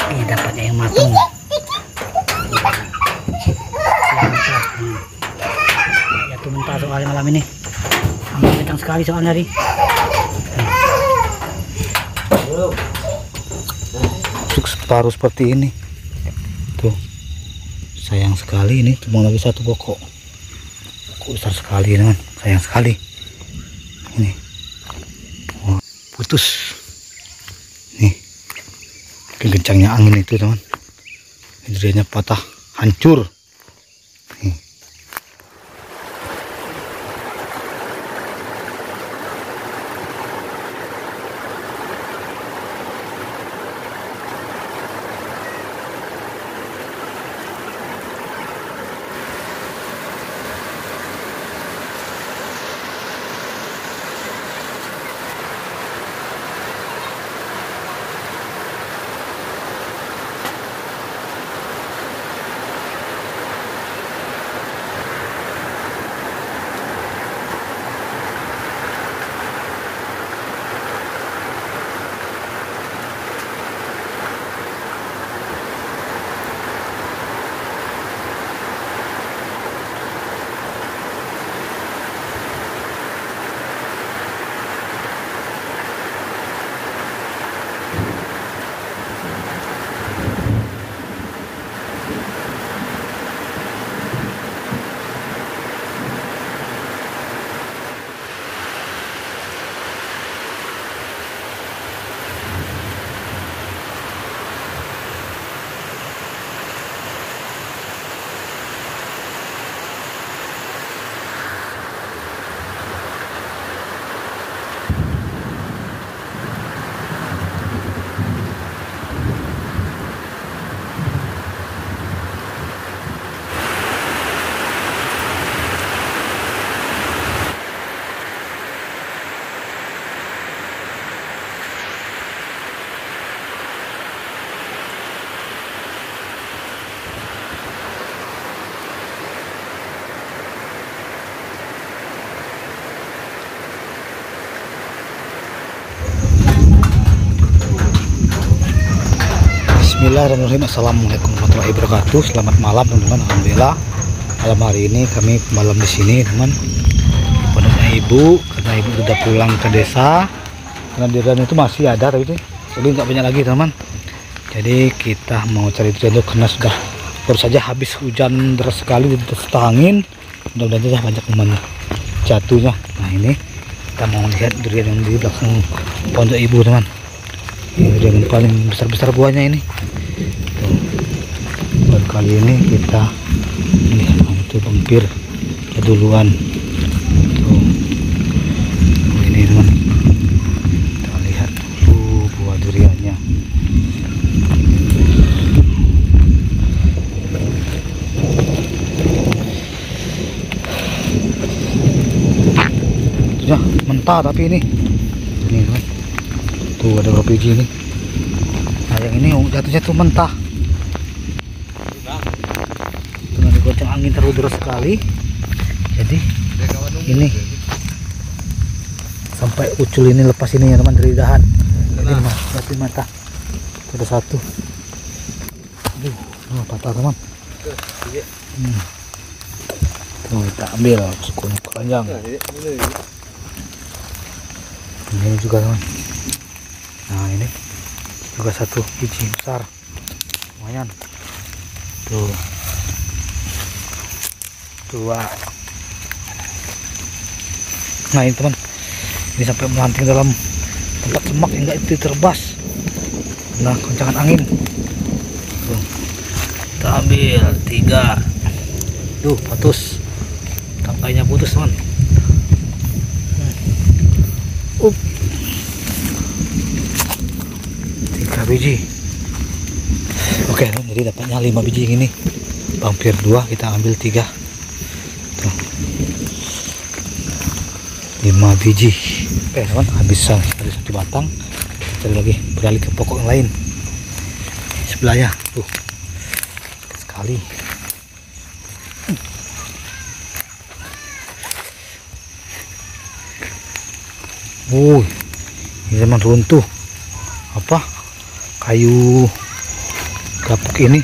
Ini dapatnya yang matang. Ya tuh mentah soalnya malam ini. Mentang sekali soalnya nih. Separuh seperti ini. Tuh. Sayang sekali ini cuma lagi satu pokok. Kok besar sekali teman. Sayang sekali. Ini. Wah, putus. Nih. Kencangnya angin itu teman. Duriannya patah, hancur. Nih. Bismillahirrahmanirrahim. Assalamualaikum warahmatullahi wabarakatuh. Selamat malam teman-teman. Alhamdulillah malam hari ini kami malam di sini teman. Pondoknya ibu karena ibu sudah pulang ke desa. Karena durian itu masih ada tapi jadi nggak banyak lagi teman. Jadi kita mau cari durian itu karena sudah baru saja habis hujan deras sekali disertai angin. Mudah-mudahan saja banyak teman jatuhnya. Nah ini kita mau lihat durian yang di belakang pondok ibu teman. Ini durian paling besar-besar buahnya ini. Buat kali ini kita lihat itu bempir keduluan. Tuh. Ini teman. Kita lihat dulu buah duriannya. Sudah mentah tapi ini teman. Tuh ada berapa biji ini. Nah yang ini jatuhnya tuh mentah. Dengan digoncang angin terlalu deras sekali. Jadi ini sampai ucul ini lepas ini ya teman dari dahan. Jadi mati mata. Ada satu. Aduh, patah teman. Tuh kita ambil sekunya keranjang. Ini juga teman. Nah ini juga satu biji besar, lumayan. Tuh dua. Nah ini teman, ini sampai melanting dalam tempat semak hingga itu terbas. Nah goncangan angin. Tuh. Kita ambil 3. Tuh putus, tangkainya putus teman. Biji. Oke, jadi dapatnya 5 biji ini. Hampir 2, kita ambil 3. Tuh. 5 biji. Oke, teman, habis satu batang. Kita cari lagi, beralih ke pokok yang lain. Sebelahnya, tuh. Sekali. Ini teman runtuh. Apa? Kayu Gapuk ini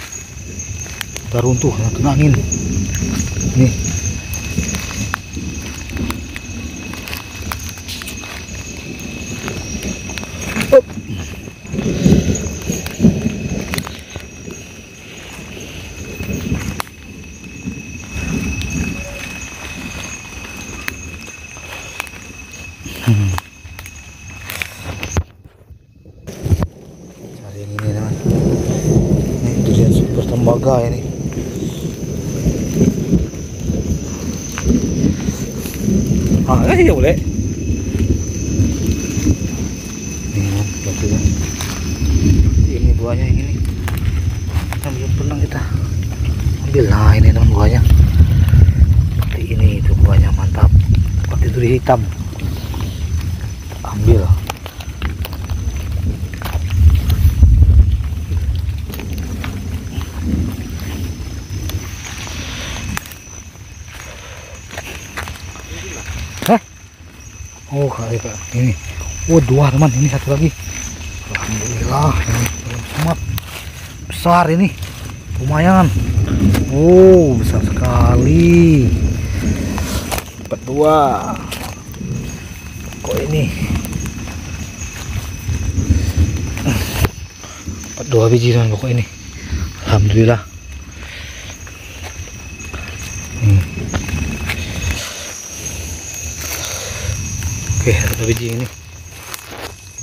udah runtuh, kena angin. Nih. Up. Cari yang ini teman. Ini durian super tembaga ini. Ya boleh. Ini batunya. Ini buahnya yang ini. Ambil benang kita. Ambil lah ini teman buahnya. Seperti ini itu buahnya, mantap. Seperti duri hitam. Ambil. Oh kayak ini. Oh dua teman, ini satu lagi. Alhamdulillah ini belum semat. Besar ini, lumayan. Oh besar sekali. Dapat dua. Kok ini? Dapat dua biji teman pokok ini. Alhamdulillah. Oke, satu biji ini.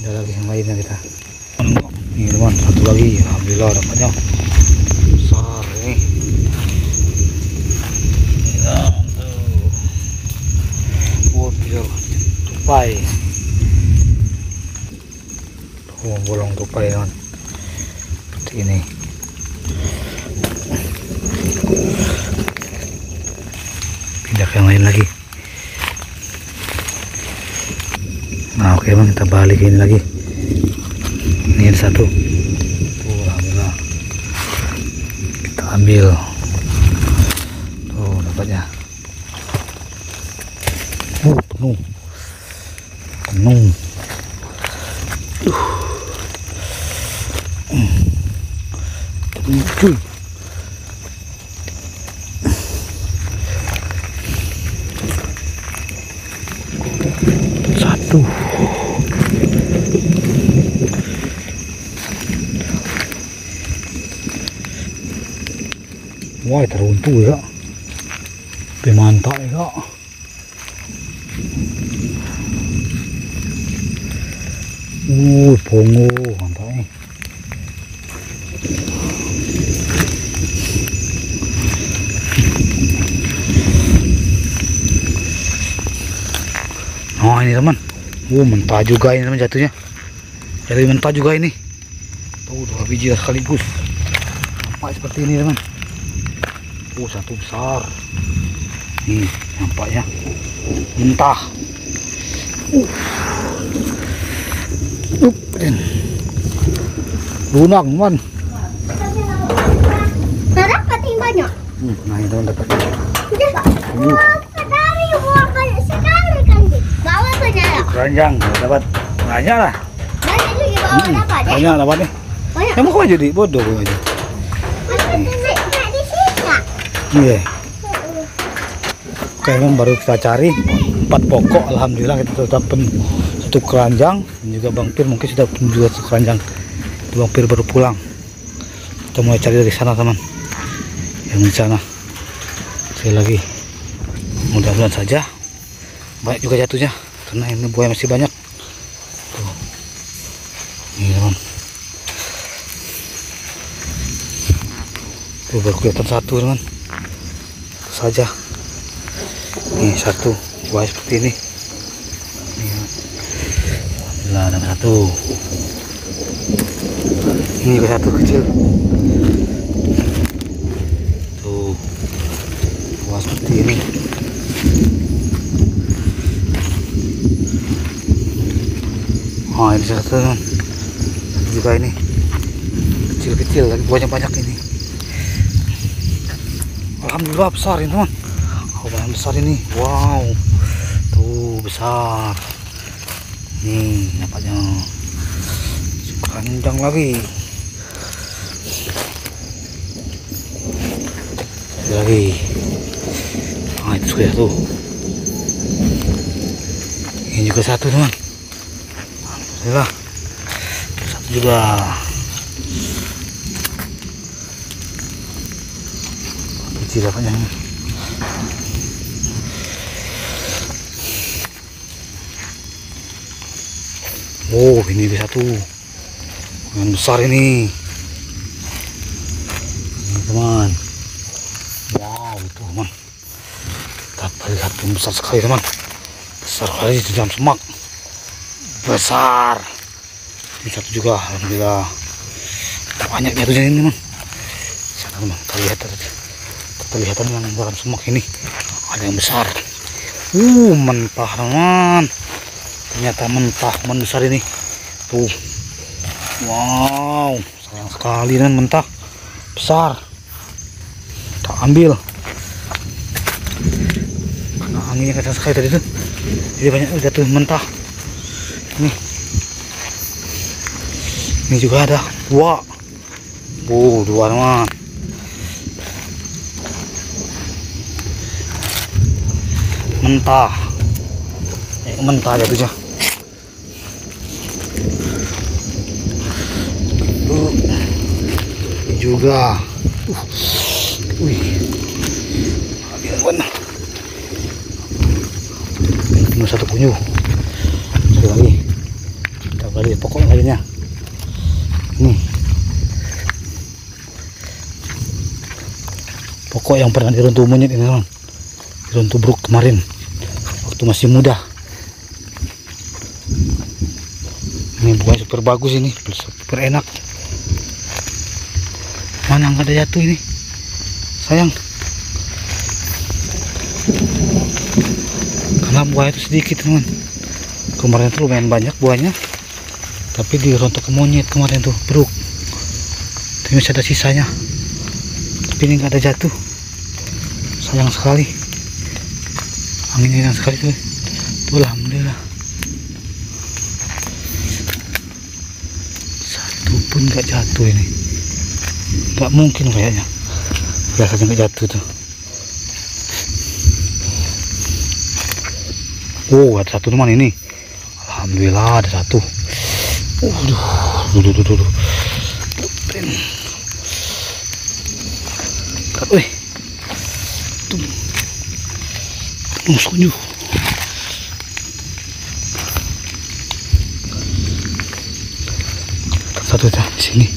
Ada lagi yang lainnya kita. Ini teman, satu lagi. Alhamdulillah dapatnya. Besar ini. Oh, biar tupai. Oh, bolong tupai teman. Seperti ini. Pindah ke yang lain lagi. Nah oke bang, kita balik ini lagi. Ini ada satu. Tuh alhamdulillah. Kita ambil. Tuh dapatnya. Penuh. Penuh. Penuh cuy. Satu. Wah teruntuh ya, tapi mantap ya. Pongo mantap nih. Oh ini teman, mentah juga ini teman jatuhnya. Jadi mentah juga ini. Tuh dua biji sekaligus. Nampak seperti ini teman. Satu besar. Nih nampaknya mentah. Lunak teman. Dapat yang banyak. Nah ini teman dapat. Dari buah banyak sekali kan. Bawa banyak. Keranjang dapat banyak lah. Banyak juga bawa dapat. Banyak dapat nih. Banyak. Kamu kok jadi bodoh kau aja. Iya. Oke, memang baru kita cari 4 pokok. Alhamdulillah kita sudah dapat satu keranjang dan juga Bang Pir mungkin sudah juga satu keranjang. Bang Pir baru pulang. Kita mulai cari dari sana teman. Yang di sana. Sekali lagi. Mudah-mudahan saja banyak juga jatuhnya karena ini buaya masih banyak. Tuh. Ini teman. Tuh baru kelihatan satu teman. Saja ini satu buah seperti ini. Alhamdulillah ada satu. Ini juga satu kecil. Tuh buah seperti ini. Oh ini satu teman. Juga ini kecil-kecil lagi buahnya banyak ini. Alhamdulillah besar ini teman. Oh banyak besar ini. Wow. Tuh besar. Nih nampaknya keranjang lagi. lagi. Nah itu sudah tuh. Ini juga satu teman. Alhamdulillah. Satu juga. Biji dapatnya. Oh ini bisa satu. Yang besar ini. Ini teman. Wow itu teman. Dapat lihat yang besar sekali teman. Besar sekali di dalam semak. Besar. Ini satu juga. Alhamdulillah. Banyak jatuhnya ini teman. Sana teman. Terlihat yang dalam semak ini. Ada yang besar. Mentah teman. Ternyata mentah teman besar ini. Tuh. Wow. Sayang sekali dan mentah. Besar. Kita ambil. Karena anginnya kencang sekali tadi tuh. Jadi banyak jatuh mentah. Ini juga ada dua. Dua teman. Mentah. Mentah jatuhnya. Ini juga. Tinggal satu kunyu. Satu lagi. Kita balik pokok lainnya. Ini. Pokok yang pernah diruntuh monyet ini teman. Diruntuh bruk kemarin. Waktu masih muda. Ini buah super bagus ini. Super enak. Mana nggak ada jatuh ini. Sayang. Karena buahnya itu sedikit teman. Kemarin itu lumayan banyak buahnya. Tapi dirontok ke monyet kemarin tuh bruk. Tapi masih ada sisanya. Tapi ini nggak ada jatuh. Sayang sekali. Anginnya kencang sekali tuh. Tuh alhamdulillah. Satu pun nggak jatuh ini. Nggak mungkin kayaknya. Biasanya nggak jatuh tuh. Oh ada satu teman ini. Alhamdulillah ada satu. Duh. Wih. Tuh. Musuhnya. Satu dah di sini.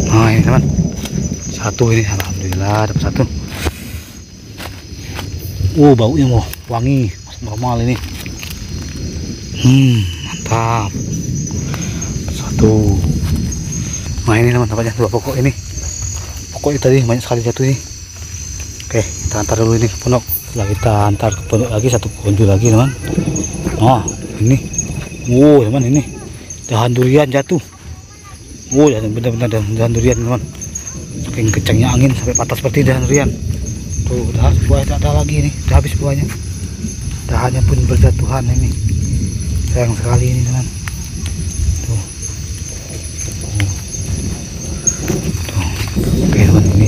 Nah ini teman. Satu ini alhamdulillah dapat satu. Baunya mau wangi, normal ini. Mantap. Satu. Nah ini teman dapatnya dua pokok ini. Pokok itu tadi banyak sekali jatuh ini. Oke, kita antar dulu ini ke pondok. Setelah kita antar ke pondok lagi satu kunju lagi teman. Nah ini. Teman ini. Dahan durian jatuh. Benar-benar dahan durian teman. Saking kencangnya angin sampai patah seperti dahan durian. Tuh udah buah tak ada lagi nih, udah habis buahnya. Dahannya pun berjatuhan ini. Sayang sekali ini teman. Tuh. Oke teman ini.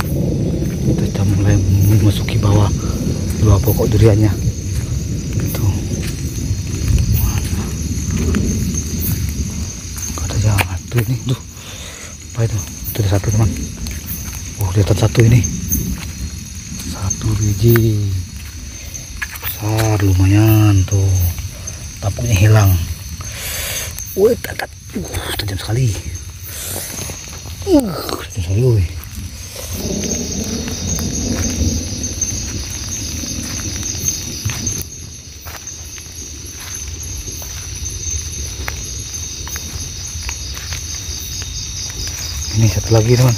Kita mulai memasuki bawah dua pokok duriannya. Tuh. Ada jatuh ini. Tuh. Apa itu? Itu ada satu teman. Kelihatan satu ini. Satu biji besar lumayan tuh, tapuknya hilang. Tajam sekali. Tajam sekali. Ini satu lagi teman.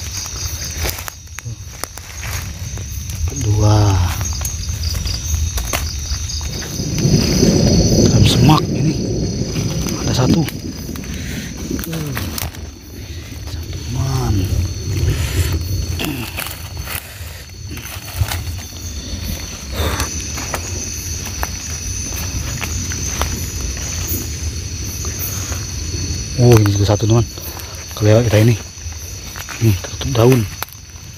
Dua dalam semak ini ada satu. Satu teman. Ini juga satu teman. Kelewat kita ini. Nih tertutup daun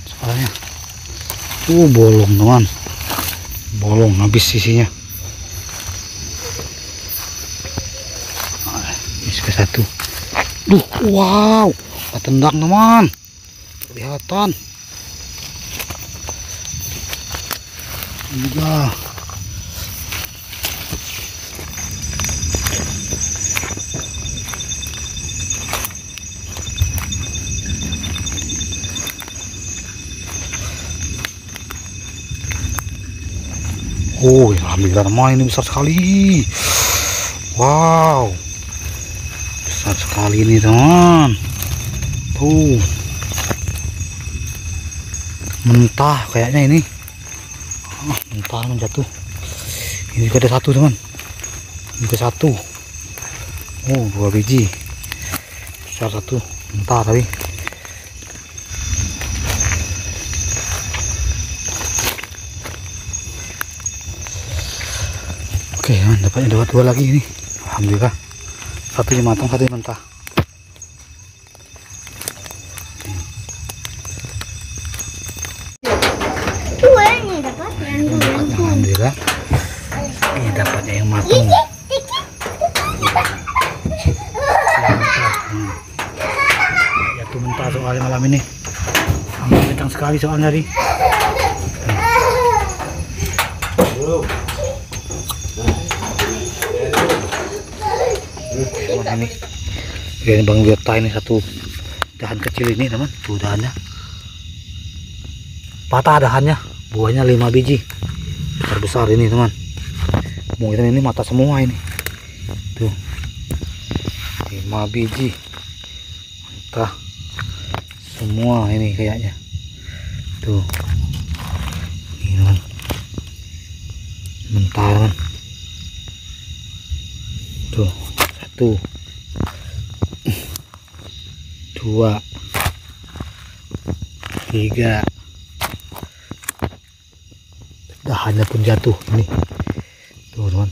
soalnya. Bolong teman, bolong habis sisinya. Ini sudah satu. Wow, tendang teman, kelihatan. Enggak. Oh, alhamdulillah teman, ini besar sekali. Wow, besar sekali ini teman. Tuh, mentah kayaknya ini. Mentah menjatuh. Ini juga ada satu teman. Ini juga satu. Oh, 2 biji. Besar satu, mentah tapi. Oke, dapatnya dua lagi ini. Alhamdulillah. Satunya matang, satunya mentah. Dua ini dapat yang Alhamdulillah. Ini dapatnya yang matang. Jatuh mentah soalnya malam ini. Kencang sekali soalnya nih. Ini Bang Wirta ini satu dahan kecil ini teman, tuh dahannya patah, dahannya buahnya 5 biji besar ini teman. Mungkin ini mata semua ini tuh 5 biji mentah semua ini kayaknya tuh. Ini teman, mentah teman. Tuh 1 2 3, dahannya pun jatuh ini tuh teman.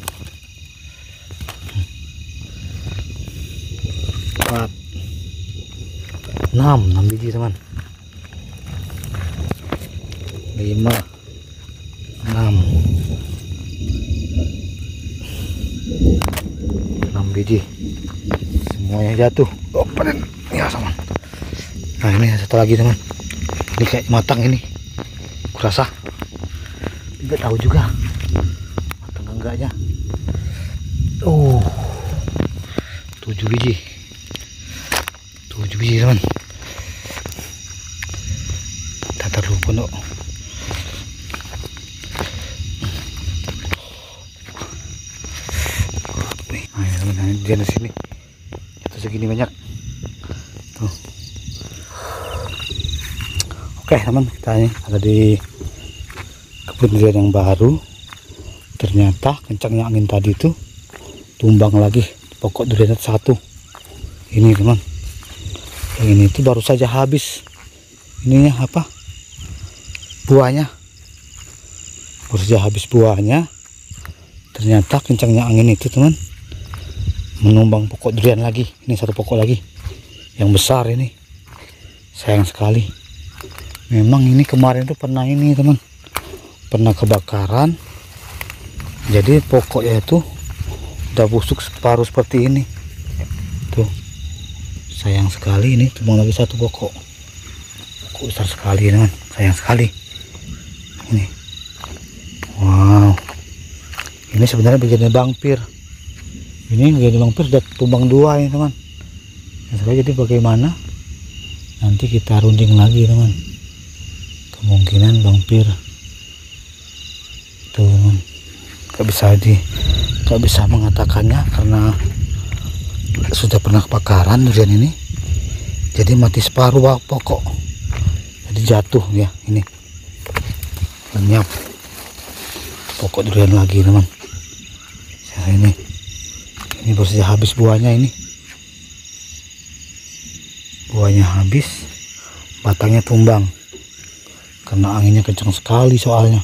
4 6 biji teman. 5 6 biji semuanya jatuh. Oh, panen ya teman. Nah ini satu lagi teman, ini kayak matang ini, kurasa nggak tahu juga matang enggaknya. Oh, 7 biji teman. Kita taruh pondok. Nah ya teman, dia di sini itu segini banyak tuh. Oke teman, kita ini ada di kebun durian yang baru. Ternyata kencangnya angin tadi itu tumbang lagi pokok durian satu ini teman. Yang ini itu baru saja habis ininya apa, buahnya baru saja habis buahnya. Ternyata kencangnya angin itu teman menumbang pokok durian lagi. Ini satu pokok lagi yang besar ini, sayang sekali. Memang ini kemarin tuh pernah ini teman, pernah kebakaran, jadi pokoknya itu udah busuk separuh seperti ini tuh. Sayang sekali, ini cuma lagi satu pokok besar sekali teman, sayang sekali ini. Wow, ini sebenarnya bagiannya bangpir, ini bagian bangpir udah tumbang 2 ini teman. Jadi bagaimana nanti kita runding lagi teman, kemungkinan bangpir tuh teman. Gak bisa mengatakannya karena sudah pernah kebakaran durian ini, jadi mati separuh pokok, jadi jatuh ya. Ini lenyap pokok durian lagi teman. Ini baru saja habis buahnya, ini buahnya habis, batangnya tumbang karena anginnya kencang sekali soalnya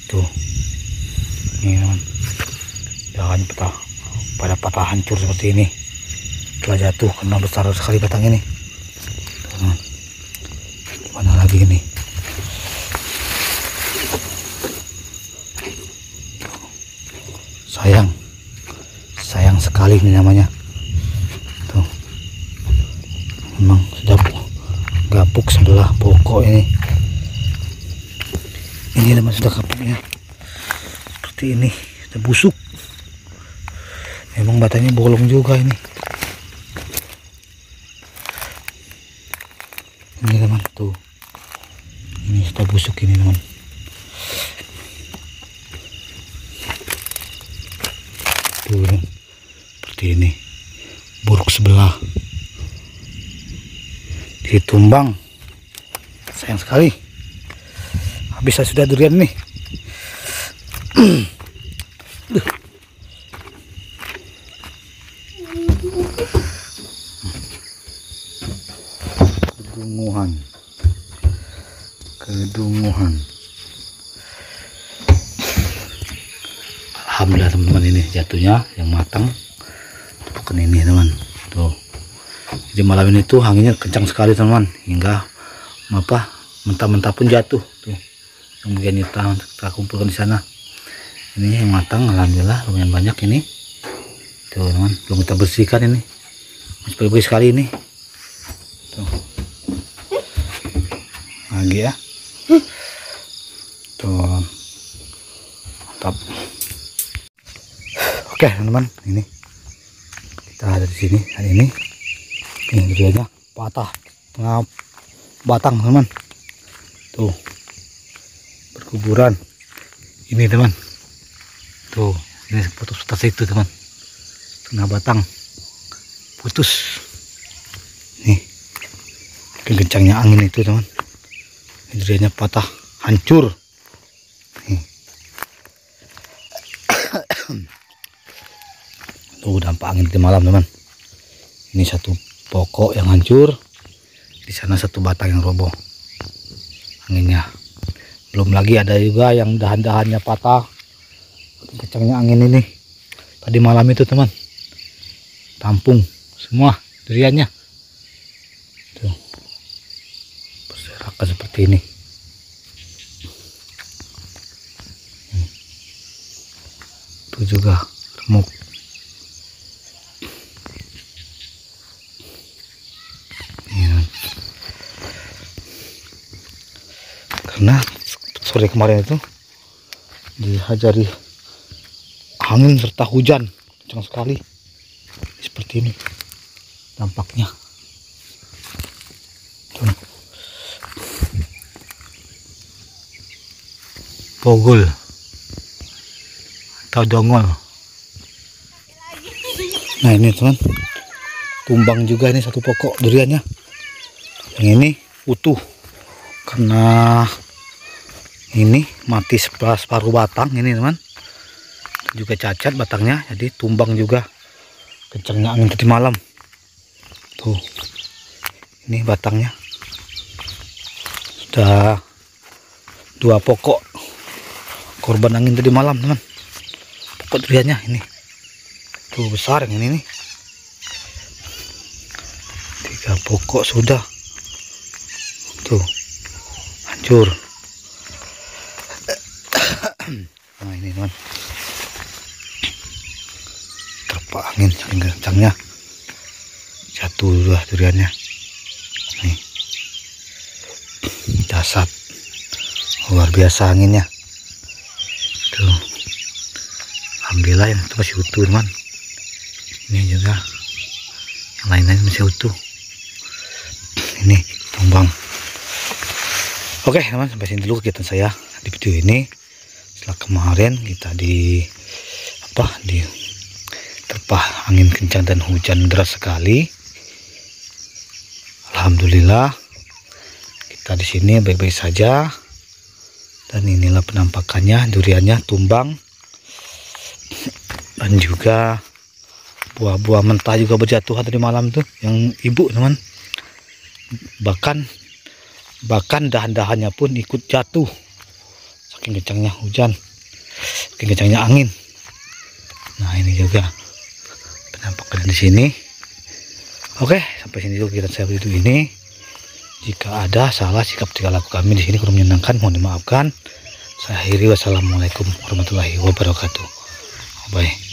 tuh. Ini teman, dahannya pada patah hancur seperti ini setelah jatuh karena besar sekali batang ini teman. lagi ini. Sayang sekali ini namanya. Tuh, memang sudah gapuk sebelah pokok ini. Ini memang sudah kapuknya seperti ini, sudah busuk. Memang batangnya bolong juga ini. Ini teman, tuh, ini sudah busuk ini teman. Tuh, seperti ini, buruk sebelah, ditumbang. Sayang sekali, habis sudah durian nih. Kedunguhan. Alhamdulillah teman-teman, ini jatuhnya yang matang. Bukan ini teman, tuh. Jadi malam ini tuh anginnya kencang sekali teman, hingga mentah-mentah pun jatuh tuh. Yang bagian hitam kita kumpulkan di sana. Ini yang matang, alhamdulillah lumayan banyak ini. Tuh teman, belum kita bersihkan ini. Masih bagus sekali ini. Tuh. Lagi ya. Tuh. Mantap. Oke teman-teman, ini kita ada di sini hari ini. Ini duriannya patah tengah batang teman. Tuh, berkuburan ini teman. Tuh, ini putus itu teman, tengah batang putus. Nih, kencangnya angin itu teman, duriannya patah hancur. Nih. Tuh dampak angin di malam teman. Ini satu pokok yang hancur, di sana satu batang yang roboh anginnya. Belum lagi ada juga yang dahan-dahannya patah, kencangnya angin ini. Tadi malam itu teman, tampung semua duriannya. Tuh, berserakan seperti ini. Itu juga remuk. Karena sore kemarin itu dihajari angin serta hujan kencang sekali, seperti ini dampaknya. Tuh. Pogol atau dongol. Nah ini teman, tumbang juga ini satu pokok duriannya. Yang ini utuh karena ini mati separuh batang ini teman, juga cacat batangnya, jadi tumbang juga kencangnya angin tadi malam. Tuh, ini batangnya sudah 2 pokok korban angin tadi malam teman. Pokok duriannya ini tuh besar, yang ini nih 3 pokok sudah tuh hancur. Nah ini teman, terpa angin saking kencangnya, jatuh udah duriannya. Nih, dasar luar biasa anginnya. Tuh, alhamdulillah yang itu masih utuh teman. Ini juga yang lain-lain masih utuh. Ini tumbang. Oke teman, sampai sini dulu kegiatan saya di video ini. Setelah kemarin kita terpah angin kencang dan hujan deras sekali, alhamdulillah kita di sini baik-baik saja. Dan inilah penampakannya, duriannya tumbang, dan juga buah-buah mentah juga berjatuhan tadi malam tuh, yang ibu teman. Bahkan dahan-dahannya pun ikut jatuh, saking kencangnya hujan, saking kencangnya angin. Nah ini juga penampakan di sini. Oke, sampai sini dulu kegiatan saya video ini. Jika ada salah sikap tingkah laku kami di sini kurang menyenangkan, mohon dimaafkan. Saya akhiri, wassalamualaikum warahmatullahi wabarakatuh. Bye.